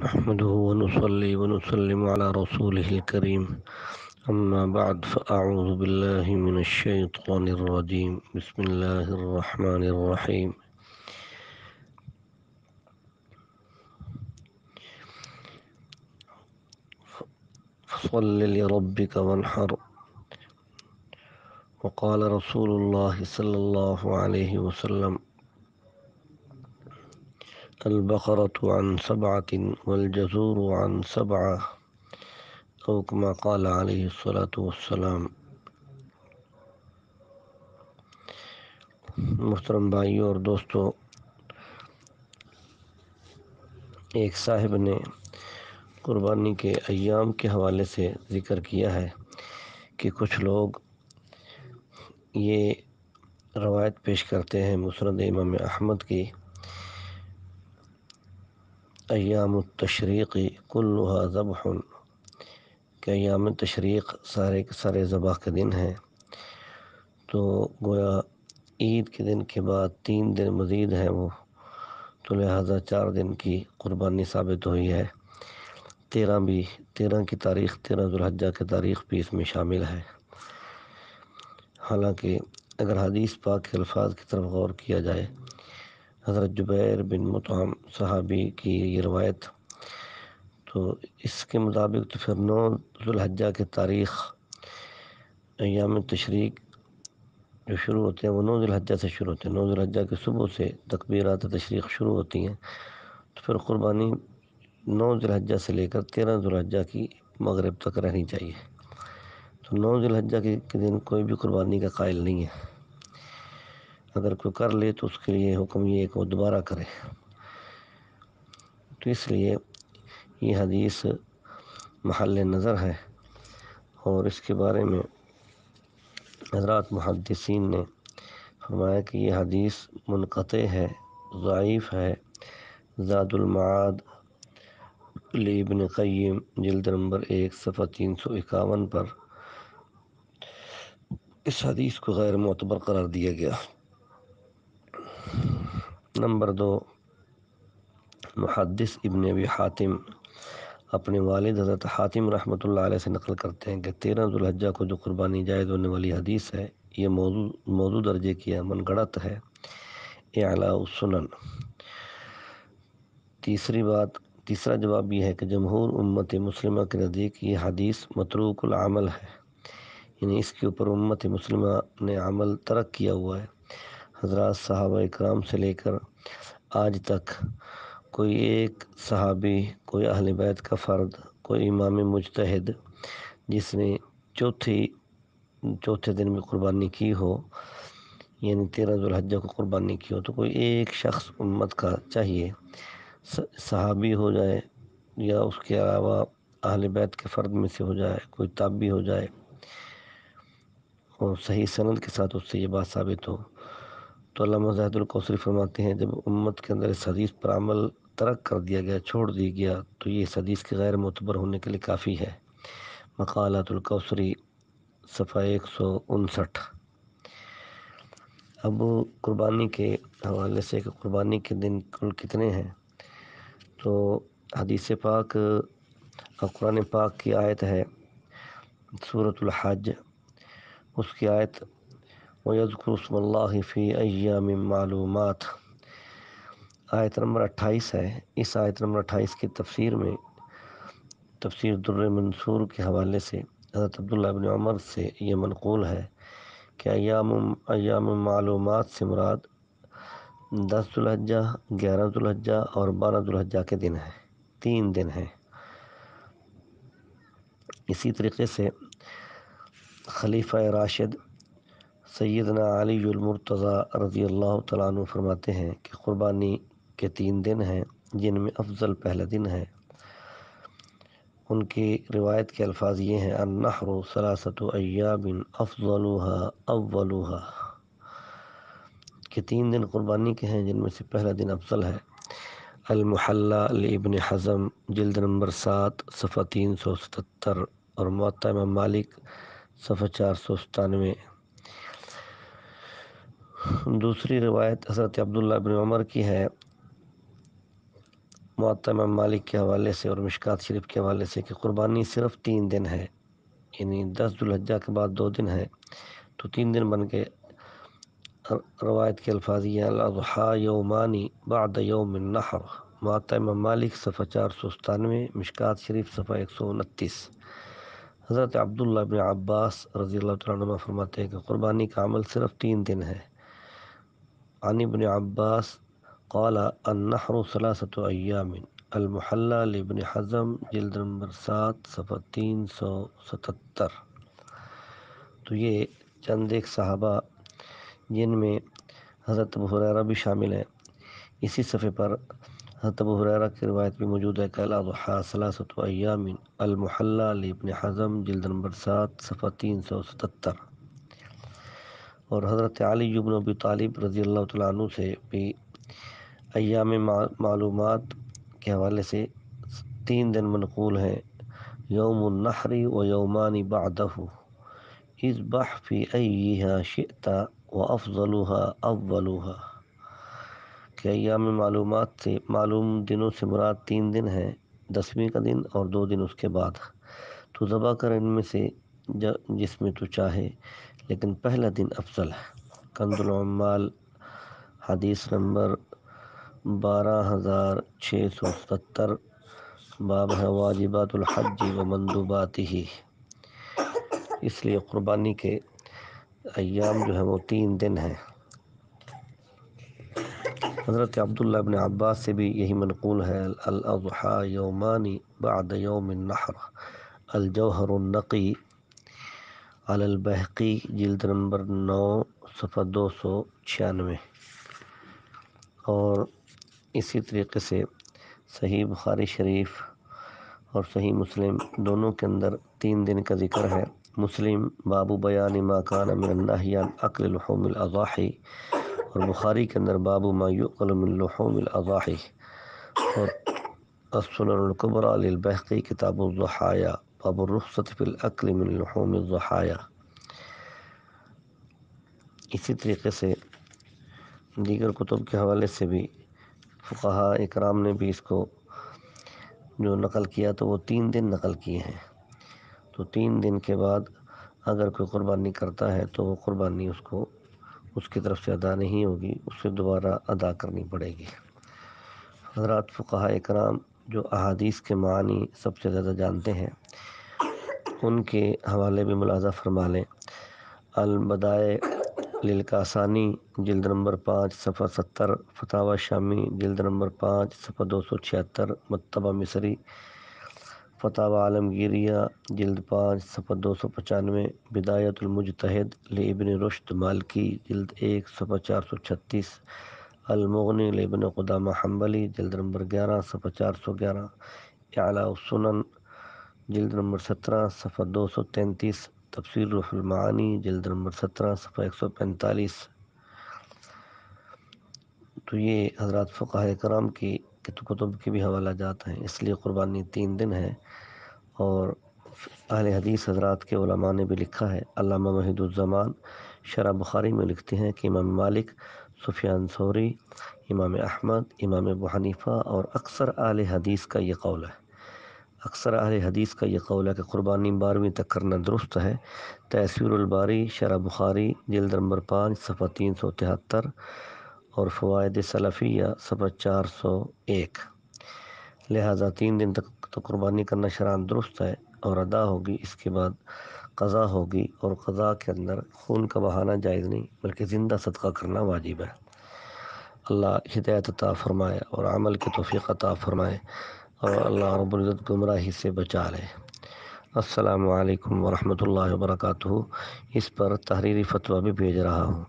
نحمده ونصلي ونسلم على رسوله الكريم أما بعد فأعوذ بالله من الشيطان الرجيم بسم الله الرحمن الرحيم فصل لربك وانحر وقال رسول الله صلى الله عليه وسلم البقرة عن 7 والجزور عن 7 أو كما قال عليه الصلاة والسلام۔ محترم بھائیوں اور دوستو، ایک صاحب نے قربانی کے ایام کے حوالے سے ذکر کیا ہے کہ کچھ لوگ یہ روایت پیش کرتے ہیں مسند امام احمد کی، ایام التشریق کلها ذبح، کہ ایام تشریق سارے کے سارے ذبح کے دن ہیں، تو گویا عید کے دن کے بعد 3 دن مزید ہیں وہ، تو لہٰذا 4 دن کی قربانی ثابت ہوئی ہے۔ 13 کی تاریخ، 13 ذو الحجہ کی تاریخ بھی اس میں شامل ہے۔ حالانکہ اگر حدیث پاک کے الفاظ کی طرف غور کیا جائے، حضرت جبیر بن مطعم صحابی کی یہ روایت، تو اس کے مطابق تو پھر 9 ذو الحجہ کی تاریخ ایام تشریق جو شروع ہوتے ہیں وہ 9 ذو الحجہ سے شروع ہوتے ہیں۔ 9 ذو الحجہ کی صبح سے تکبیرات تشریق شروع ہوتی ہیں، تو پھر قربانی 9 ذو الحجہ سے لے کر 13 ذو الحجہ کی مغرب تک رہنی چاہیے۔ تو 9 ذو الحجہ کے دن کوئی بھی قربانی کا قائل نہیں ہے، اگر کوئی کر لے تو اس کے لیے حکم یہ ہے کہ وہ دوبارہ کرے۔ تو اس لیے یہ حدیث محل نظر ہے، اور اس کے بارے میں حضرات محدثین نے فرمایا کہ یہ حدیث منقطع ہے، ضعیف ہے۔ زاد المعاد لابن قیم جلد نمبر 1 صفحہ 351 پر اس حدیث کو غیر معتبر قرار دیا گیا۔ نمبر 2، محدث ابن ابی حاتم اپنے والد حضرت حاتم رحمۃ اللہ علیہ سے نقل کرتے ہیں کہ 13 ذو الحجہ کو جو قربانی جائز ہونے والی حدیث ہے، یہ موضوع درجے کی ہے، من گڑت ہے، اعلاء السنن۔ تیسرا جواب یہ ہے کہ جمہور امت مسلمہ کے نزدیک یہ حدیث متروک العمل ہے، یعنی اس کے اوپر امت مسلمہ نے عمل ترک کیا ہوا ہے۔ حضرات صحابہ اکرام سے لے کر آج تک کوئی ایک صحابی، کوئی اہل بیت کا فرد، کوئی امام مجتہد جس نے چوتھے دن میں قربانی کی ہو، یعنی 13 ذو الحجہ کو قربانی کی ہو، تو کوئی ایک شخص امت کا چاہیے، صحابی ہو جائے یا اس کے علاوہ اہل بیت کے فرد میں سے ہو جائے، کوئی تابعی ہو جائے، اور صحیح سند کے ساتھ اس سے یہ بات ثابت ہو، تو علامہ زاہد القوثری فرماتے ہیں جب امت کے اندر اس حدیث پر عمل ترک کر دیا گیا، چھوڑ دیا گیا، تو یہ اس حدیث کے غیر معتبر ہونے کے لیے کافی ہے۔ مقالات القوثری صفحہ 159۔ اب قربانی کے حوالے سے کہ قربانی کے دن کل کتنے ہیں، تو حدیث پاک اور قرآن پاک کی آیت ہے سورۃ الحج، اس کی آیت وَيَذْكُرُ اسْمَ اللَّهِ فِي أَيَّامٍ مَّعْلُومَاتٍ، آیت نمبر 28 ہے۔ اس آیت نمبر 28 کی تفسیر میں تفسیر در منصور کے حوالے سے حضرت عبداللہ بن عمر سے یہ منقول ہے کہ ایام معلومات سے مراد 10 ذو الحجہ، 11 ذو الحجہ اور 12 ذو الحجہ کے دن ہیں، 3 دن ہیں۔ اسی طریقے سے خلیفہ راشد سیدنا علی المرتضیٰ رضی اللہ تعالیٰ عنہ فرماتے ہیں کہ قربانی کے 3 دن ہیں، جن میں افضل پہلا دن ہے۔ ان کی روایت کے الفاظ یہ ہیں النحر 3 ایام افضلها اولها، کہ 3 دن قربانی کے ہیں جن میں سے پہلا دن افضل ہے۔ المحلہ لابن حزم جلد نمبر 7 صفحہ 377 اور موطا امام مالک صفحہ 497۔ دوسری روایت حضرت عبداللہ بن عمر کی ہے معطا امام مالک کے حوالے سے اور مشکات شریف کے حوالے سے کہ قربانی صرف 3 دن ہے، یعنی 10 ذوالحجہ کے بعد 2 دن ہے تو 3 دن بن کے روایت کے الفاظ یہ الاضحیٰ یومانی بعد یوم النحر، معطا امام مالک صفحہ 497، مشکات شریف صفحہ 129۔ حضرت عبداللہ بن عباس رضی اللہ تعالیٰ عنہ فرماتے ہیں کہ قربانی کا عمل صرف 3 دن ہے۔ عن ابن عباس قال النحر 3 ایام، المحلى لابن حزم جلد نمبر 7 صفحہ 377۔ تو یہ چند ایک صحابہ جن میں حضرت ابو ہریرہ بھی شامل ہیں، اسی صفحے پر حضرت ابو ہریرہ کی روایت بھی موجود ہے کہ الاضحیٰ 3 ایام، المحلى لابن حزم جلد نمبر 7 صفحہ 377۔ اور حضرت علی بن ابی طالب رضی اللہ تعالیٰ عنہ سے بھی ایام معلومات کے حوالے سے 3 دن منقول ہیں، یوم النحر و یومان بعدہ، اذبح فی ایہا شئت و افضلها اولها، کہ ایام معلومات سے معلوم دنوں سے مراد 3 دن ہیں، 10ویں کا دن اور 2 دن اس کے بعد، تو ذبح کر ان میں سے جس میں تو چاہے، لیکن پہلا دن افضل ہے۔ کنز العمال حدیث نمبر 12670، باب ہے واجبات الحج و مندوباتہ، اس لیے قربانی کے ایام جو ہیں وہ 3 دن ہیں۔ حضرت عبداللہ بن عباس سے بھی یہی منقول ہے، الاضحیٰ یومان بعد یوم النحر، الجوہر النقی علی البہقی جلد نمبر 9 صفحہ 296۔ اور اسی طریقے سے صحیح بخاری شریف اور صحیح مسلم دونوں کے اندر 3 دن کا ذکر ہے۔ مسلم باب بیان ما کان من النہی عن اکل لحوم الاضاحی، اور بخاری کے اندر باب ما یؤکل من لحوم الاضاحی، اور السنن الکبریٰ للبہقی کتاب الضحایا باب الرخصۃ فی الاکل من لحوم الضحایا۔ اسی طریقے سے دیگر کتب کے حوالے سے بھی فقہاء اکرام نے بھی اس کو جو نقل کیا تو وہ 3 دن نقل کیے ہیں۔ تو 3 دن کے بعد اگر کوئی قربانی کرتا ہے تو وہ قربانی اس کی طرف سے ادا نہیں ہوگی، اسے دوبارہ ادا کرنی پڑے گی۔ حضرات فقہاء اکرام جو احادیث کے معنی سب سے زیادہ جانتے ہیں، ان کے حوالے بھی ملاحظہ فرما لیں۔ البدائع للکاسانی جلد نمبر 5 صفحہ 70، فتاوی شامی جلد نمبر 5 صفحہ 276، مکتبہ مصری فتاوی عالمگیریہ جلد 5 صفحہ 295، بدایت المجتہد لابن رشد مالکی جلد 1 صفحہ 436، المغنی لابن قدامہ حنبلی جلد نمبر 11 صفحہ 411، اعلاء السنن جلد نمبر 17 صفحہ 233، تفسیر روح المعانی جلد نمبر 17 صفحہ 145۔ تو یہ حضرات فقہاء کرام کی کتب کے بھی حوالہ جات ہیں، اس لیے قربانی 3 دن ہے۔ اور اہل حدیث حضرات کے علماء نے بھی لکھا ہے، علامہ وحید الزمان شرح بخاری میں لکھتے ہیں کہ امام مالک، سفیان ثوری، امام احمد، امام ابو حنیفہ اور اکثر اہل حدیث کا یہ قول ہے، کہ قربانی 12ویں تک کرنا درست ہے۔ تیسیر الباری شرح بخاری جلد نمبر 5 صفحہ 373 اور فوائد سلفیہ صفحہ 401۔ لہٰذا 3 دن تک تو قربانی کرنا شرعاً درست ہے اور ادا ہوگی، اس کے بعد قضا ہوگی، اور قضا کے اندر خون کا بہانا جائز نہیں بلکہ زندہ صدقہ کرنا واجب ہے۔ اللہ ہدایت عطا فرمائے اور عمل کی توفیق عطا فرمائے، اور اللہ رب العزت گمراہی سے بچا لے۔ السلام علیکم ورحمۃ اللہ وبرکاتہ۔ اس پر تحریری فتویٰ بھی بھیج رہا ہوں۔